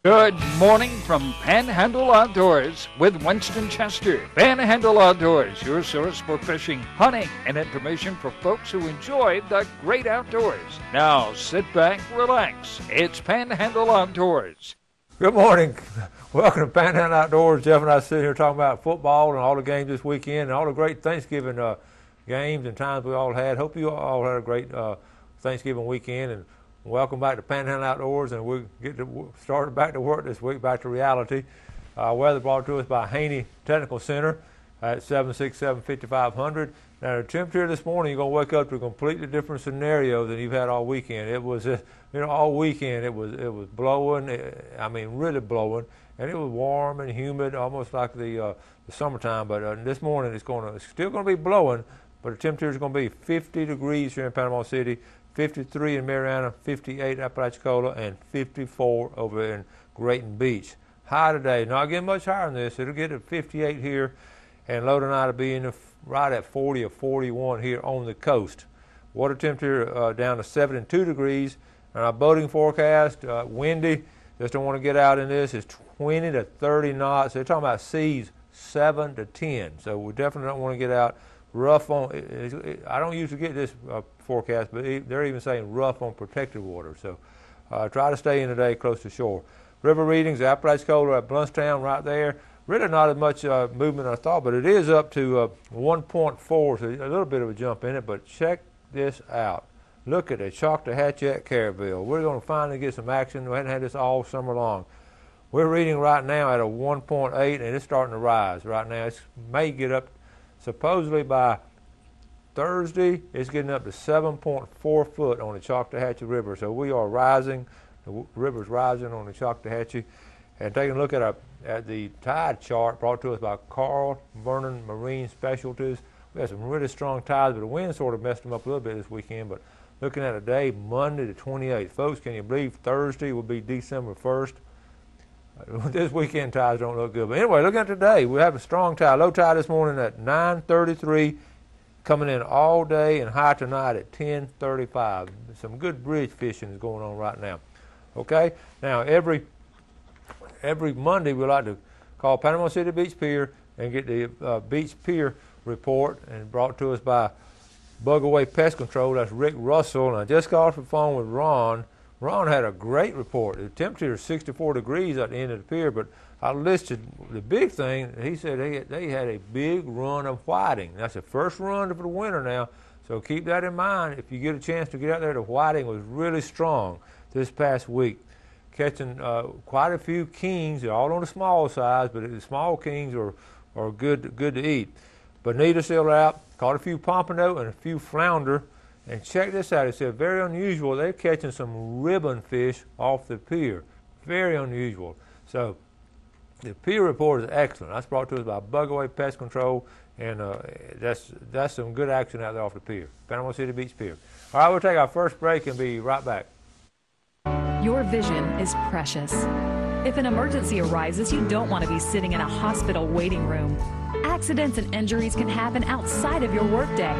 Good morning from Panhandle Outdoors with Winston Chester. Panhandle Outdoors, your source for fishing, hunting, and information for folks who enjoy the great outdoors. Now sit back, relax. It's Panhandle Outdoors. Good morning. Welcome to Panhandle Outdoors. Jeff and I sit here talking about football and all the games this weekend and all the great Thanksgiving games and times we all had. Hope you all had a great Thanksgiving weekend, and welcome back to Panhandle Outdoors, and we'll get started back to work this week, back to reality. Weather brought to us by Haney Technical Center at 767-5500. Now, the temperature this morning, you're going to wake up to a completely different scenario than you've had all weekend. It was, all weekend it was blowing, really blowing, and it was warm and humid, almost like the summertime. But this morning, it's still going to be blowing, but the temperature is going to be 50 degrees here in Panama City, 53 in Mariana, 58 Apalachicola, and 54 over in Grayton Beach. High today, not getting much higher than this. It'll get to 58 here, and low tonight will be right at 40 or 41 here on the coast. Water temperature down to 72 degrees. And our boating forecast, windy, just don't want to get out in this, is 20 to 30 knots. They're talking about seas 7 to 10, so we definitely don't want to get out. Rough on, I don't usually get this forecast, but they're even saying rough on protected water. So try to stay in today close to shore. River readings, Apalachicola at Bluntstown right there. Really not as much movement as I thought, but it is up to 1.4, so a little bit of a jump in it. But check this out. Look at the Choctahatchee at Caryville. We're going to finally get some action. We haven't had this all summer long. We're reading right now at a 1.8, and it's starting to rise right now. It may get up. Supposedly by Thursday, it's getting up to 7.4 foot on the Choctahatchee River. So we are rising. The river's rising on the Choctahatchee. And taking a look at the tide chart brought to us by Carl Vernon Marine Specialties. We had some really strong tides, but the wind sort of messed them up a little bit this weekend. But looking at a day, Monday the 28th. Folks, can you believe Thursday will be December 1st? This weekend tides don't look good. But anyway, look at today. We have a strong tide. Low tide this morning at 9:33, coming in all day, and high tonight at 10:35. Some good bridge fishing is going on right now. Okay? Now, every Monday we like to call Panama City Beach Pier and get the Beach Pier report, and brought to us by Bug Away Pest Control. That's Rick Russell. And I just got off the phone with Ron. Ron had a great report. The temperature is 64 degrees at the end of the pier, but I listed the big thing. He said they had a big run of whiting. That's the first run for the winter now, so keep that in mind. If you get a chance to get out there, the whiting was really strong this past week, catching quite a few kings. They're all on the small size, but the small kings are good to eat. Bonita still out, caught a few pompano and a few flounder. And check this out. It said very unusual. They're catching some ribbon fish off the pier. Very unusual. So the pier report is excellent. That's brought to us by Bug Away Pest Control, and that's some good action out there off the pier. Panama City Beach Pier. All right, we'll take our first break and be right back. Your vision is precious. If an emergency arises, you don't want to be sitting in a hospital waiting room. Accidents and injuries can happen outside of your workday.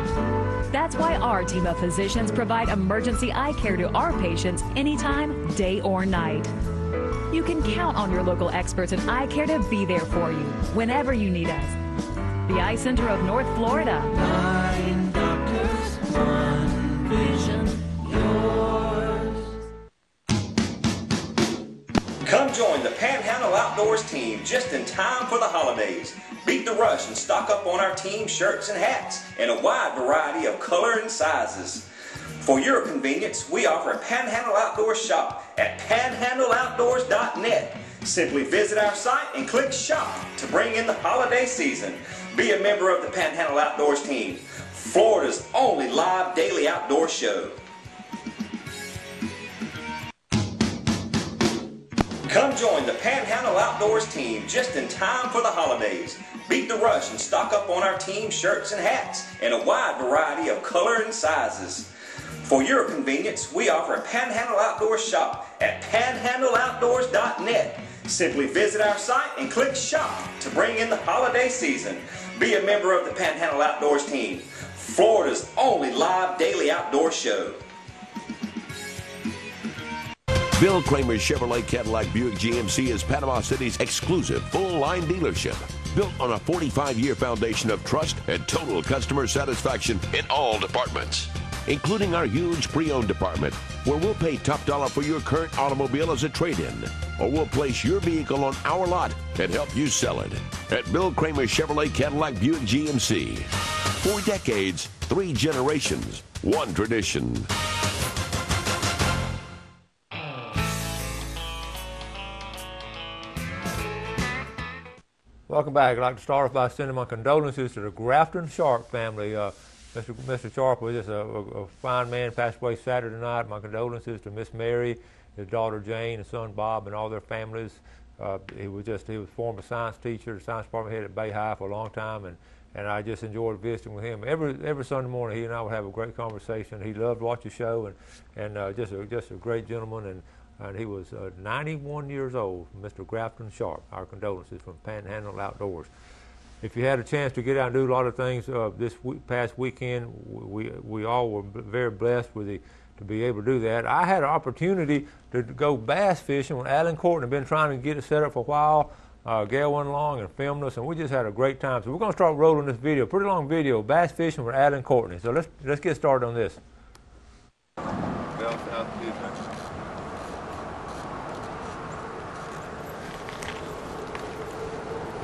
That's why our team of physicians provide emergency eye care to our patients anytime, day or night. You can count on your local experts in eye care to be there for you whenever you need us. The Eye Center of North Florida. 9 doctors, 1 vision, yours. Come join the Panhandle Outdoors team just in time for the holidays. Beat the rush and stock up on our team shirts and hats in a wide variety of color and sizes. For your convenience, we offer a Panhandle Outdoors shop at panhandleoutdoors.net. Simply visit our site and click shop to bring in the holiday season. Be a member of the Panhandle Outdoors team, Florida's only live daily outdoor show. Come join the Panhandle Outdoors team just in time for the holidays. Beat the rush and stock up on our team shirts and hats in a wide variety of color and sizes. For your convenience, we offer a Panhandle Outdoors shop at panhandleoutdoors.net. Simply visit our site and click shop to bring in the holiday season. Be a member of the Panhandle Outdoors team, Florida's only live daily outdoor show. Bill Kramer's Chevrolet Cadillac Buick GMC is Panama City's exclusive full-line dealership, built on a 45-year foundation of trust and total customer satisfaction in all departments, including our huge pre-owned department, where we'll pay top dollar for your current automobile as a trade-in, or we'll place your vehicle on our lot and help you sell it. At Bill Kramer's Chevrolet Cadillac Buick GMC. 4 decades, 3 generations, 1 tradition. Welcome back. I'd like to start off by sending my condolences to the Grafton Sharp family. Mr. Sharp was just a fine man, passed away Saturday night. My condolences to Miss Mary, his daughter Jane, his son Bob, and all their families. He was former science teacher, the science department head at Bay High for a long time, and I just enjoyed visiting with him. Every Sunday morning, he and I would have a great conversation. He loved to watch the show, and just a great gentleman. And he was 91 years old, Mr. Grafton Sharp. Our condolences from Panhandle Outdoors. If you had a chance to get out and do a lot of things past weekend, we all were very blessed to be able to do that. I had an opportunity to go bass fishing with Alan Courtney. I've been trying to get it set up for a while. Gail went along and filmed us, and we just had a great time. So we're going to start rolling this video, pretty long video, bass fishing with Alan Courtney. So let's get started on this.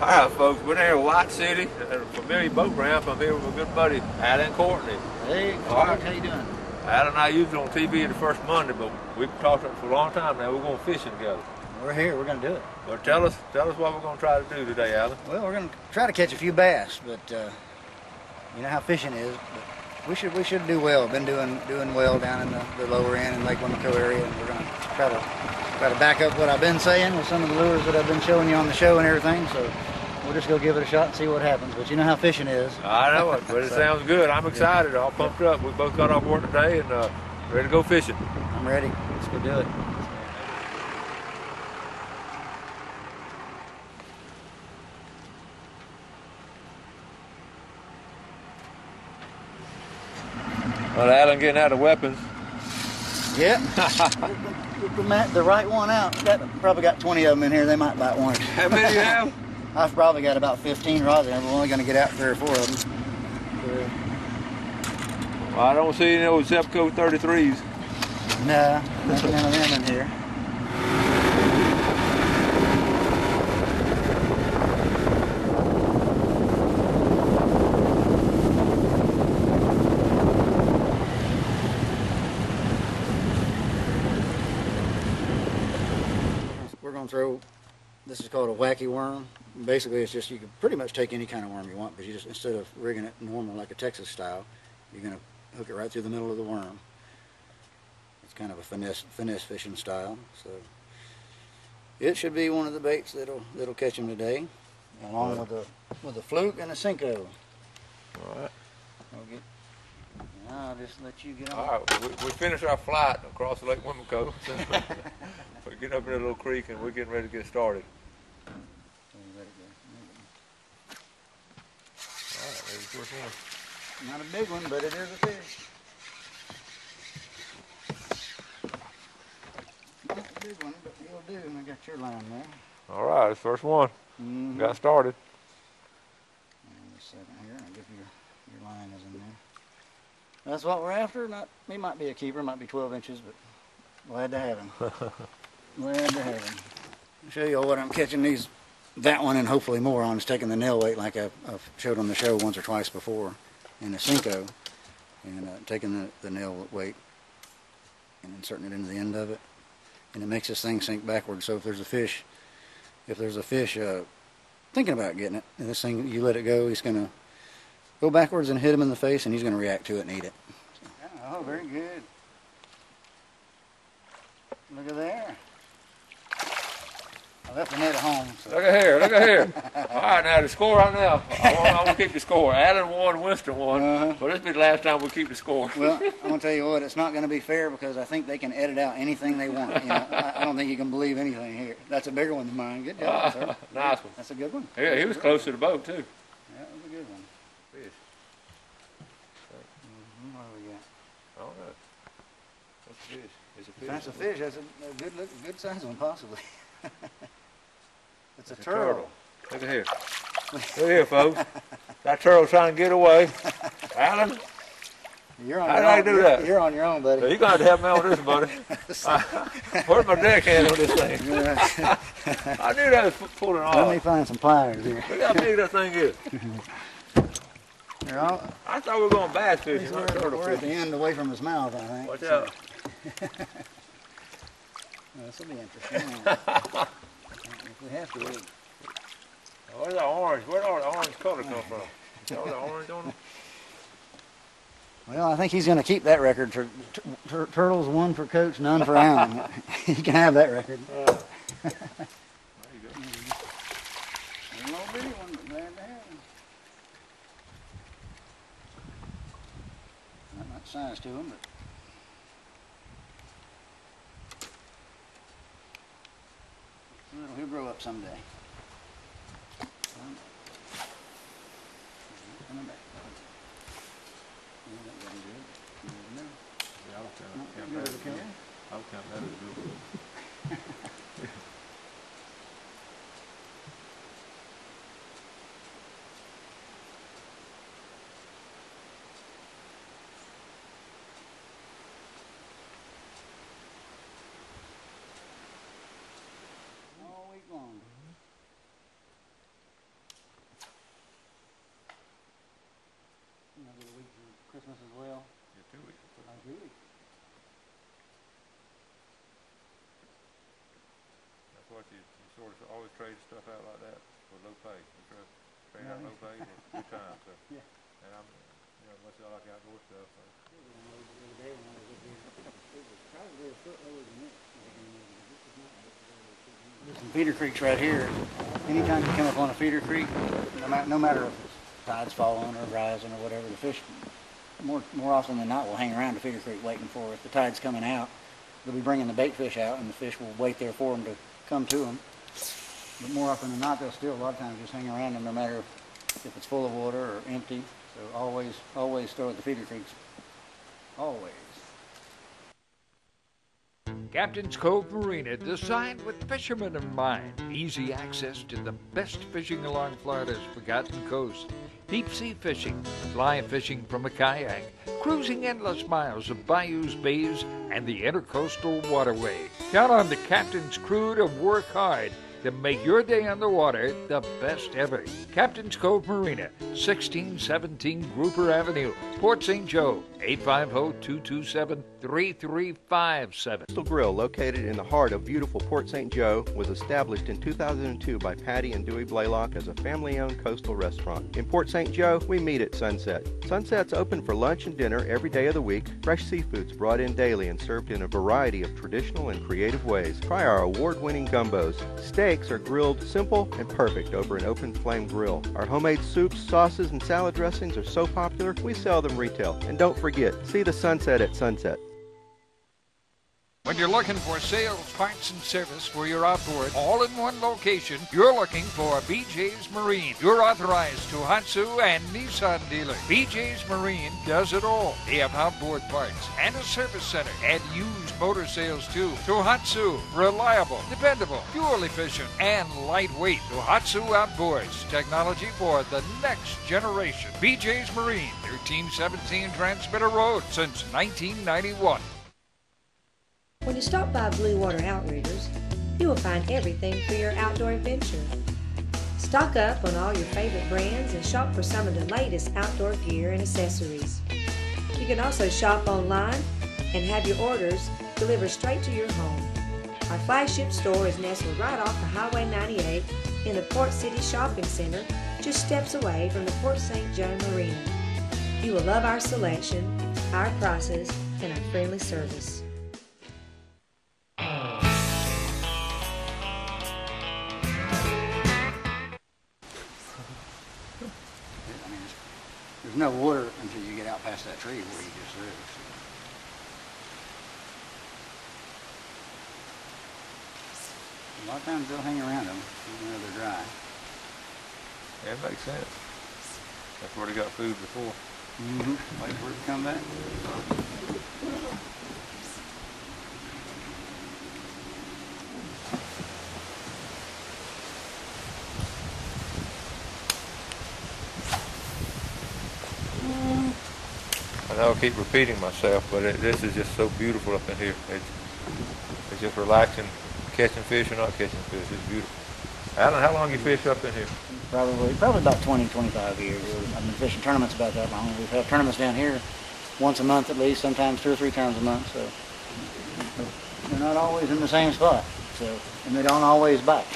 All right, folks, we're here at White City at a familiar boat ramp. I'm here with my good buddy, Alan Courtney. Hey, Clark, how you doing? Alan and I usually on TV the first Monday, but we've talked for a long time now. We're going fishing together. We're here. We're going to do it. Well, tell us what we're going to try to do today, Alan. Well, we're going to try to catch a few bass, but you know how fishing is. But we should do well. Been doing well down in the lower end in Lake Wimico area, and we're going to try to back up what I've been saying with some of the lures that I've been showing you on the show and everything. So we'll just go give it a shot and see what happens. But you know how fishing is. I know it, but it sounds good. I'm excited. All pumped up. We both got off work today and ready to go fishing. I'm ready. Let's go do it. Well, Alan getting out of weapons. Yeah. The right one out. Probably got 20 of them in here. They might bite one. How many do you have? I've probably got about 15 rods there. We're only going to get out 3 or 4 of them. Well, I don't see any old Zepco 33s. Nah, there's none of them in here. We're going to throw, this is called a wacky worm. Basically, it's just, you can pretty much take any kind of worm you want, but you just, instead of rigging it normal like a Texas style, you're going to hook it right through the middle of the worm. It's kind of a finesse fishing style. So it should be one of the baits that'll catch them today, along with a fluke and a Cinco. All right. I'll just let you get on. All right, we finished our flight across the Lake Wimico. We're getting up in a little creek and we're getting ready to get started. All right, there's the first one. Not a big one, but it is a fish. Not a big one, but you'll do. And I got your line there. All right, it's the first one. Mm-hmm. Got started. Wait a second here. I'll give you your line is in there. That's what we're after. He might be a keeper, might be 12 inches, but glad to have him. Glad to have him. I'll show you what I'm catching that one and hopefully more on is taking the nail weight like I've showed on the show once or twice before in a Cinco, and taking the nail weight and inserting it into the end of it, and it makes this thing sink backwards. So if there's a fish thinking about getting it, and this thing, you let it go, he's going to go backwards and hit him in the face, and he's going to react to it and eat it. Oh, very good. Look at there. I left the net at home. So. Look at here, look at here. All right, now the score right now. I want to keep the score. Alan won, Winston won. But this will be the last time we keep the score. Well, I'm going to tell you what, it's not going to be fair because I think they can edit out anything they want. You know, I don't think you can believe anything here. That's a bigger one than mine. Good job, sir. Nice one. That's a good one. Yeah, he was close to the boat, too. Yeah, that was a good one. Fish. What do we got? All right. That's fish. If that's a fish, that's a good size one, possibly. It's a It's turtle. Look at here. Look here, folks. That turtle's trying to get away. Alan, You're on how your did I own. do that? You're on your own, buddy. You're going to have to help me on this, buddy. Where's my deckhand on this thing? I knew that was pulling off. Let me find some pliers here. Look how big that thing is. I thought we were going bass fishing, not turtle We're at the fishing. end away from his mouth, I think. Watch out. This will be interesting. If we have to, Where's the orange? Where'd all the orange color come from? See all the orange on it? well, I think he's going to keep that record. Turtles, 1 for Coach, none for Alan. He can have that record. There you go. A little bitty one, but glad to have him. Not much size to him, but he'll grow up someday. Coming back. That wasn't good. You never know. Yeah, I'll count Not that good as as a good. killer. I'll count that as good. All week long. You know, get a week for Christmas as well. Yeah, 2 weeks. Oh, 2 weeks. That's what you sort of always trade stuff out like that for low pay. You trade out low pay for good time. So. Yeah. And I'm, much I like outdoor stuff. So. It was probably a foot lower than this. There's some feeder creeks right here. Anytime you come up on a feeder creek, no matter if it's tide's falling or rising or whatever, the fish, more often than not, will hang around the feeder creek waiting for, if the tide's coming out, they'll be bringing the bait fish out, and the fish will wait there for them to come to them. But more often than not, they'll still a lot of times just hang around them, no matter if it's full of water or empty. So always throw at the feeder creeks. Always. Captain's Cove Marina, designed with fishermen in mind. Easy access to the best fishing along Florida's Forgotten Coast. Deep sea fishing, fly fishing from a kayak, cruising endless miles of bayous, bays, and the intercoastal waterway. Count on the captain's crew to work hard to make your day on the water the best ever. Captain's Cove Marina, 1617 Grouper Avenue, Port St. Joe, 850-227-3357. Coastal Grill, located in the heart of beautiful Port St. Joe, was established in 2002 by Patty and Dewey Blaylock as a family-owned coastal restaurant. In Port St. Joe, we meet at Sunset. Sunset's open for lunch and dinner every day of the week. Fresh seafood's brought in daily and served in a variety of traditional and creative ways. Try our award-winning gumbos. Steaks are grilled simple and perfect over an open flame grill. Our homemade soups, sauces, and salad dressings are so popular, we sell them retail. And don't forget, see the sunset at Sunset. When you're looking for sales, parts, and service for your outboard, all in one location, you're looking for BJ's Marine. You're authorized Tohatsu and Nissan dealer. BJ's Marine does it all. They have outboard parts and a service center and used motor sales too. Tohatsu, reliable, dependable, fuel efficient, and lightweight. Tohatsu Outboards, technology for the next generation. BJ's Marine, 1317 Transmitter Road since 1991. When you stop by Blue Water Outriggers, you will find everything for your outdoor adventure. Stock up on all your favorite brands and shop for some of the latest outdoor gear and accessories. You can also shop online and have your orders delivered straight to your home. Our flagship store is nestled right off of Highway 98 in the Port City Shopping Center, just steps away from the Port St. Joe Marina. You will love our selection, our prices, and our friendly service. There's no water until you get out past that tree where you just live. A lot of times they'll hang around them even though they're dry. Yeah, it makes sense. That's where they got food before. Mm-hmm. Wait for it to come back. I'll keep repeating myself, but this is just so beautiful up in here. It's just relaxing, catching fish or not catching fish. It's beautiful. Alan, how long you fish up in here? Probably about 20, 25 years. I've been fishing tournaments about that long. We've had tournaments down here once a month at least, sometimes 2 or 3 times a month. So they're not always in the same spot. So, and they don't always bite.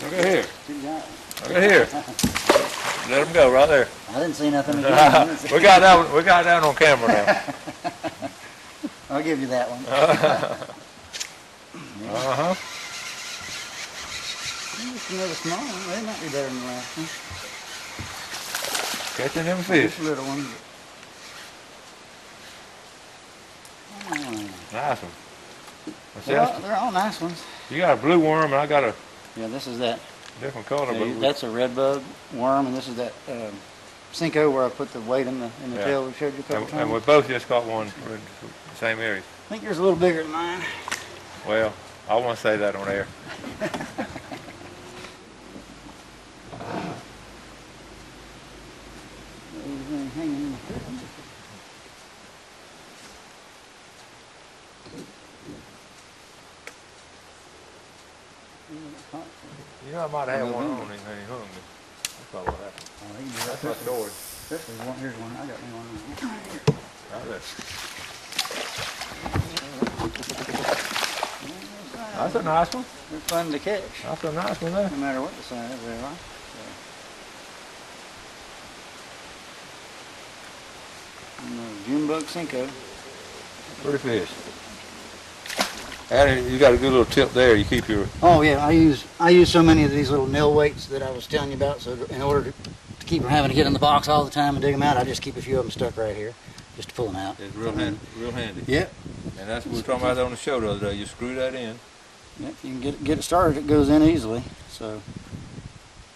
Look at here. Look at here. Let them go right there. I didn't see nothing again. We got that on camera now. I'll give you that one. Uh-huh. Just another small one. They might be better than the last one. Catching them fish. Just a little one. Nice one. They're all nice ones. You got a blue worm, and I got a this is that. different color. Yeah, but that's a red bug worm, and this is that Cinco where I put the weight in the tail we showed you a couple times. And we both just got one for the same area. I think yours a little bigger than mine. Well, I want to say that on air. You know, I might have had one on him and he hung me. That's probably what happened. That's my story. Here's one. I got one. Right there. That's a nice one. They're fun to catch. That's a nice one there. No matter what the size they are. June bug Cinco. Pretty fish. And you got a good little tip there. You keep your. Oh yeah, I use so many of these little nail weights that I was telling you about. So in order to keep from having to get in the box all the time and dig them out, I just keep a few of them stuck right here, just to pull them out. It's real handy. Real handy. Yep. And that's what we were talking about on the show the other day. You screw that in. Yep. You can get it started. It goes in easily. So.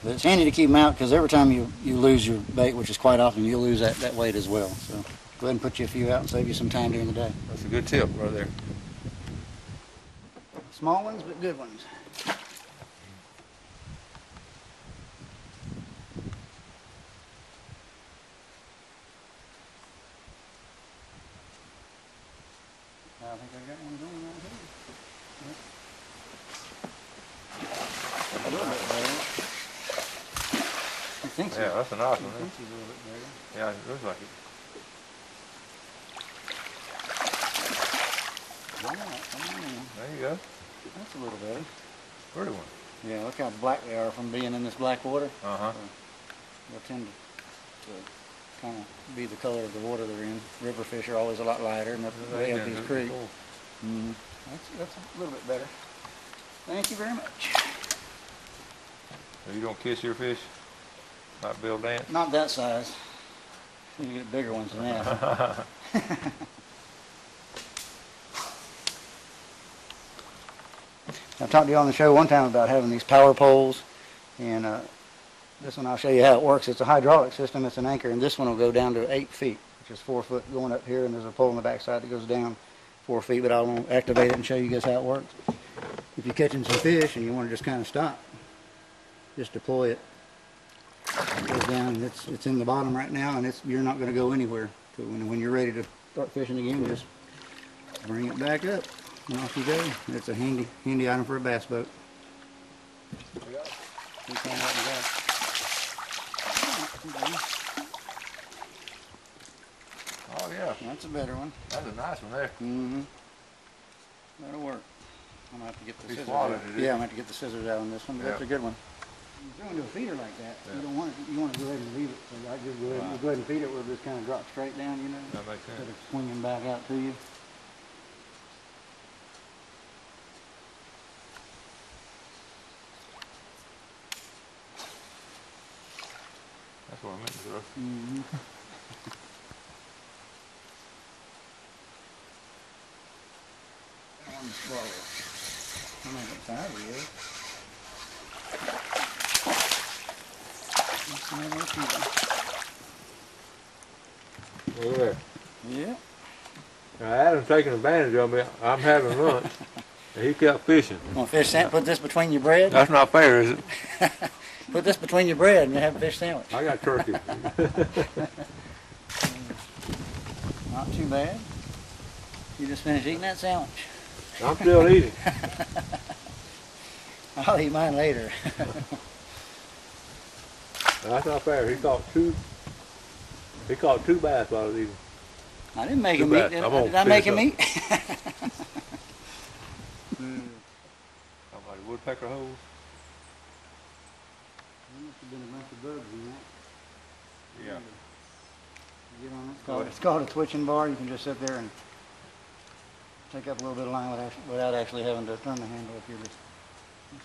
But it's handy to keep them out because every time you lose your bait, which is quite often, you'll lose that weight as well. So go ahead and put you a few out and save you some time during the day. That's a good tip right there. Small ones, but good ones. I think I got one going right here. A little bit better. I think so. Yeah, that's a nice one. I think he's a little bit better. Yeah, it looks like it. There you go. That's a little better. Pretty one. Yeah, look how black they are from being in this black water. Uh-huh. They'll tend to kind of be the color of the water they're in. River fish are always a lot lighter, and that's way up these creeks. Mm-hmm. That's a little bit better. Thank you very much. So you don't kiss your fish? Not Bill Dance? Not that size. You get bigger ones than that. I've talked to you on the show one time about having these power poles, and this one I'll show you how it works. It's a hydraulic system, it's an anchor, and this one will go down to 8 feet, which is 4 foot going up here, and there's a pole on the back side that goes down 4 feet, but I won't activate it and show you guys how it works. If you're catching some fish and you want to just kind of stop, just deploy it. It goes down, and it's in the bottom right now, and you're not going to go anywhere. So when you're ready to start fishing again, just bring it back up. And off you go. It's a handy item for a bass boat. Oh yeah. That's a better one. That's a nice one there. Mm-hmm. That'll work. I'm gonna have to get the scissors swallowed out. it, Yeah, I'm gonna have to get the scissors out on this one, but Yeah. that's a good one. You throw into a feeder like that, you don't want it, you want to go ahead and leave it. So I just go ahead and feed it where it just kind of drops straight down, you know. That makes sense. Instead of swinging back out to you. That's what I meant to throw. Mm-hmm. That one's slow. I don't know what size it is. Look at there. Yeah. Now Adam's taking advantage of me. I'm having lunch. He kept fishing. Want fish sandwich? Put this between your bread? That's not fair, is it? Put this between your bread and you have a fish sandwich. I got turkey. Not too bad. You just finished eating that sandwich. I'm still eating. I'll eat mine later. That's not fair. He caught two bass while I was eating. I didn't make him eat. Did I make him eat? Somebody woodpecker holes. There must have been a bunch of bugs in that. Yeah. Get on it. It's called a twitching bar. You can just sit there and take up a little bit of line without actually having to turn the handle if you're just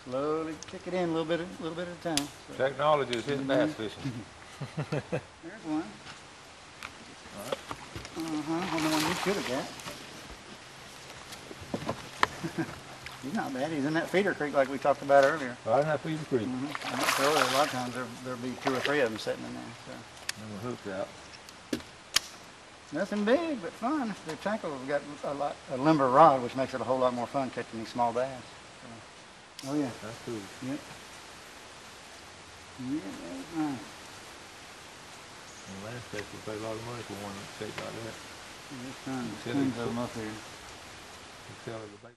slowly kick it in a little bit at a time. So. Technology is hitting bass fishing. There's one. On the one you should have got. He's not bad. He's in that feeder creek like we talked about earlier. Right in that feeder creek. A lot of times there'll be 2 or 3 of them sitting in there. So. And we're hooked out. Nothing big, but fun. The tackle's got a limber rod, which makes it a whole lot more fun catching these small bass. So. Oh yeah. That's cool. Yep. Yeah, that's nice. And last place we paid a lot of money for one shaped like that. There's tons of them up here. You sell it to bait.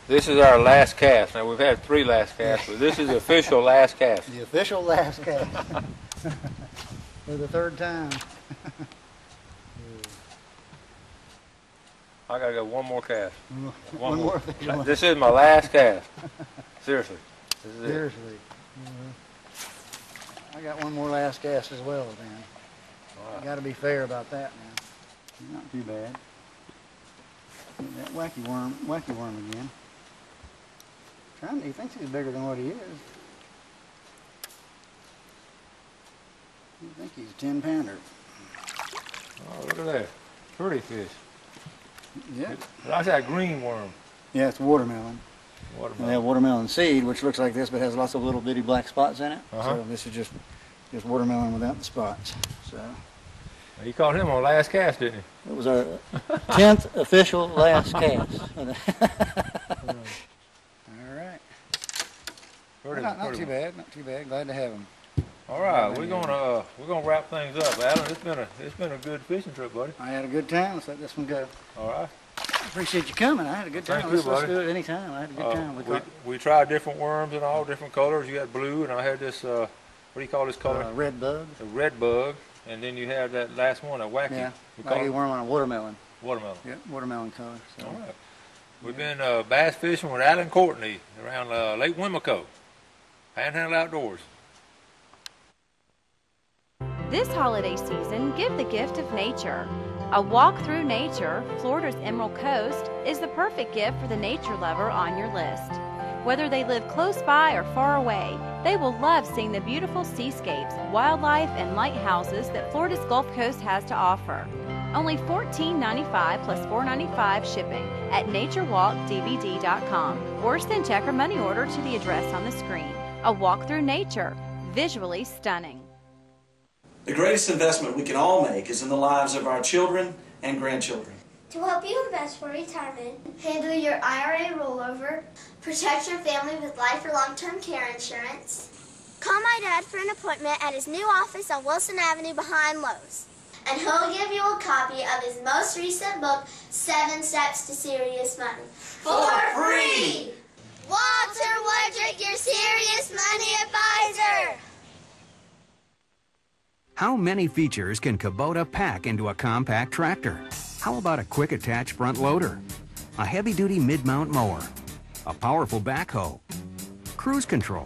This is our last cast. Now we've had 3 last casts, but this is the official last cast. The official last cast. For the 3rd time. I gotta go one more cast. One more. This is my last cast. Seriously. This is Seriously. I got one more last cast as well, then. Right. Got to be fair about that now. Not too bad. That wacky worm again. He thinks he's bigger than what he is. I think he's a 10-pounder. Oh, look at that. Pretty fish. Yeah. That's that green worm. Yeah, it's watermelon. They have watermelon seed, which looks like this, but has lots of little bitty black spots in it. So this is just watermelon without the spots. So. You caught him on last cast, didn't you? It was our 10th official last cast. All right. Not too bad. Not too bad. Glad to have him. All right, we're gonna wrap things up, Alan. It's been a good fishing trip, buddy. I had a good time. Let's let this one go. All right. Appreciate you coming. I had a good time. Thank you, buddy. Let's do it anytime. I had a good time. We tried different worms in all different colors. You had blue, and I had this. What do you call this color? Red bug. A red bug, and then you have that last one, a wacky. Yeah, wacky worm on a watermelon. Watermelon. Yep, watermelon color. So. All right. We've been bass fishing with Alan Courtney around Lake Wimico, Panhandle Outdoors. This holiday season, give the gift of nature. A walk through nature, Florida's Emerald Coast, is the perfect gift for the nature lover on your list. Whether they live close by or far away, they will love seeing the beautiful seascapes, wildlife, and lighthouses that Florida's Gulf Coast has to offer. Only $14.95 plus $4.95 shipping at naturewalkdvd.com, or send check or money order to the address on the screen. A walk through nature, visually stunning. The greatest investment we can all make is in the lives of our children and grandchildren. To help you invest for retirement, handle your IRA rollover, protect your family with life or long-term care insurance, call my dad for an appointment at his new office on Wilson Avenue behind Lowe's. And he'll give you a copy of his most recent book, 7 Steps to Serious Money. For free! Walter Woodrick, your serious money advisor! How many features can Kubota pack into a compact tractor? How about a quick attach front loader, a heavy-duty mid-mount mower, a powerful backhoe, cruise control,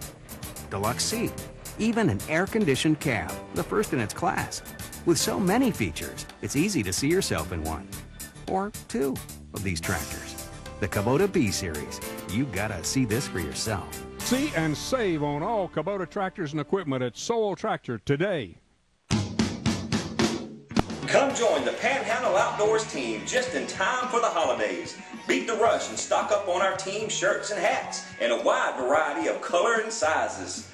deluxe seat, even an air-conditioned cab, the first in its class. With so many features, it's easy to see yourself in one or 2 of these tractors. The Kubota B Series. You gotta see this for yourself. See and save on all Kubota tractors and equipment at Sowell Tractor today. Come join the Panhandle Outdoors team just in time for the holidays. Beat the rush and stock up on our team shirts and hats in a wide variety of color and sizes.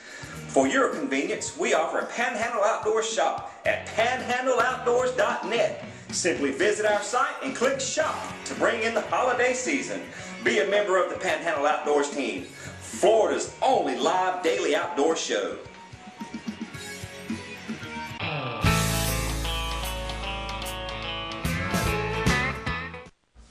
For your convenience, we offer a Panhandle Outdoors shop at panhandleoutdoors.net. Simply visit our site and click shop to bring in the holiday season. Be a member of the Panhandle Outdoors team, Florida's only live daily outdoor show.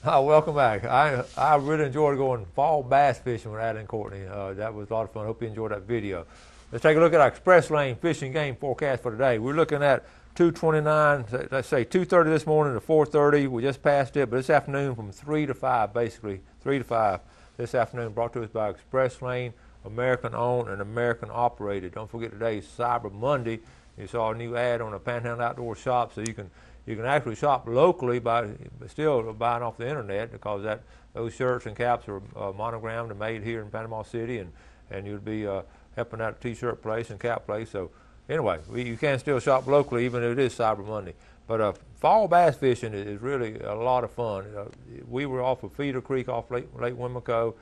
Welcome back. I really enjoyed going fall bass fishing with Adam and Courtney. That was a lot of fun. Hope you enjoyed that video. Let's take a look at our express lane fishing game forecast for today. We're looking at 2:29, let's say 2:30 this morning to 4:30. We just passed it, but this afternoon from 3 to 5, basically 3 to 5 this afternoon, brought to us by Express Lane, American owned and American operated. Don't forget today's Cyber Monday. You saw a new ad on the Panhandle Outdoor Shop, so you can actually shop locally by still buying off the internet, because those shirts and caps are monogrammed and made here in Panama City, and you'd be helping out a t-shirt place and cap place. So anyway, you can still shop locally even if it is Cyber Monday. But fall bass fishing is really a lot of fun. We were off of Feeder Creek off Lake Wimico.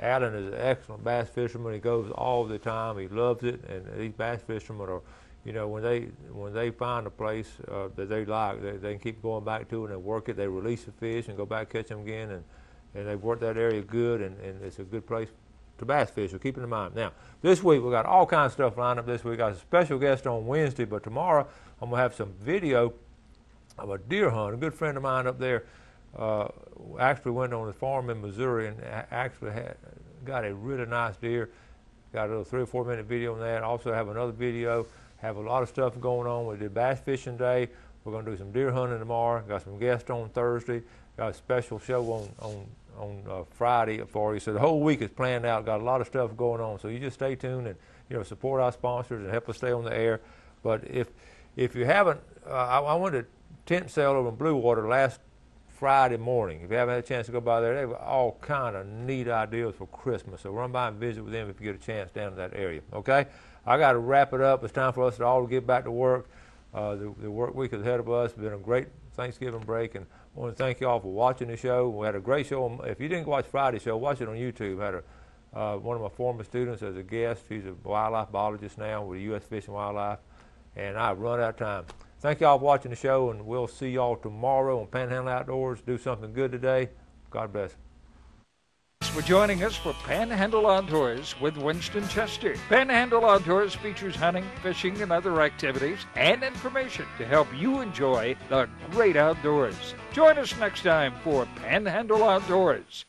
Alan is an excellent bass fisherman. He goes all the time. He loves it, and these bass fishermen are, when they find a place that they like, they can keep going back to it and work it. They release the fish and go back catch them again, and they've worked that area good, and it's a good place to bass fish. So keep it in mind. Now, this week we got all kinds of stuff lined up. This week we got a special guest on Wednesday, but tomorrow I'm gonna have some video of a deer hunt. A good friend of mine up there actually went on a farm in Missouri and actually got a really nice deer. Got a little 3 or 4 minute video on that. Also have another video. Have a lot of stuff going on. We did bass fishing day. We're going to do some deer hunting tomorrow. Got some guests on Thursday. Got a special show on Friday for you. So the whole week is planned out. Got a lot of stuff going on. So you just stay tuned and support our sponsors and help us stay on the air. But if you haven't, I went to tent sale over in Blue Water last Friday morning. If you haven't had a chance to go by there, they've got all kind of neat ideas for Christmas. So run by and visit with them if you get a chance down in that area. Okay? I got to wrap it up. It's time for us to all get back to work. The work week is ahead of us. It's been a great Thanksgiving break, and I want to thank you all for watching the show. We had a great show. If you didn't watch Friday's show, watch it on YouTube. Had one of my former students as a guest. He's a wildlife biologist now with U.S. Fish and Wildlife, and I've run out of time. Thank you all for watching the show, and we'll see y'all tomorrow on Panhandle Outdoors. Do something good today. God bless. Thanks for joining us for Panhandle Outdoors with Winston Chester. Panhandle Outdoors features hunting, fishing, and other activities and information to help you enjoy the great outdoors. Join us next time for Panhandle Outdoors.